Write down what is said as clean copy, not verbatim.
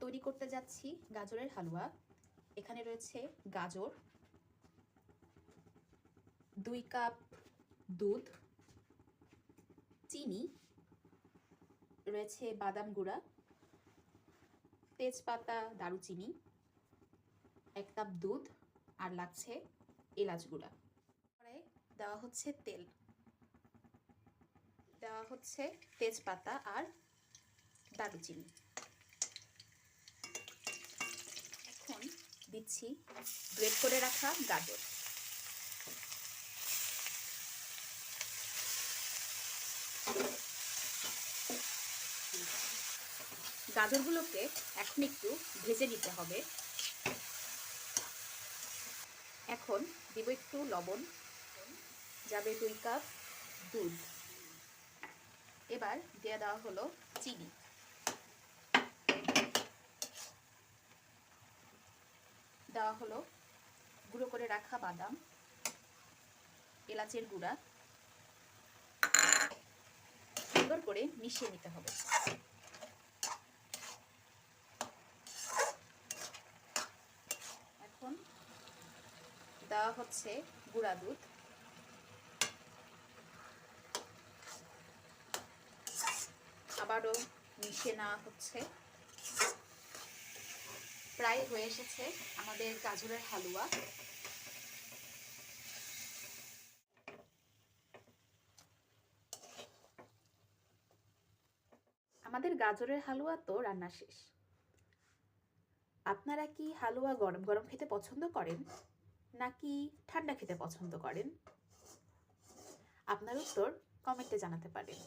তৈরি করতে যাচ্ছি গাজরের হালুয়া। এখানে রয়েছে গাজর, 2 কাপ দুধ, চিনি, রয়েছে বাদাম গুঁড়া, তেজপাতা, দারুচিনি, 1 কাপ দুধ, আর লাগছে এলাচ গুঁড়া। পরে দেওয়া হচ্ছে তেল, দেওয়া হচ্ছে তেজপাতা আর দারুচিনি। এখন দিচ্ছি গ্রেট করে রাখা গাজর। গাজরগুলোকে এখন একটু ভেজে নিতে হবে। এখন দিব একটু লবণ, যাবে 2 কাপ দুধ। এবার দিয়ে দেওয়া হলো চিনি, দেওয়া হলো গুঁড়ো করে রাখা বাদাম, এলাচের গুঁড়া। সুন্দর করে মিশিয়ে নিতে হবে। এখন দেওয়া হচ্ছে গুঁড়া দুধ, আবারও মিশিয়ে নেওয়া হচ্ছে। প্রায় হয়ে এসেছে আমাদের গাজরের হালুয়া। আমাদের গাজরের হালুয়া তো রান্না শেষ। আপনারা কি হালুয়া গরম গরম খেতে পছন্দ করেন নাকি ঠান্ডা খেতে পছন্দ করেন? আপনার উত্তর কমেন্টে জানাতে পারেন।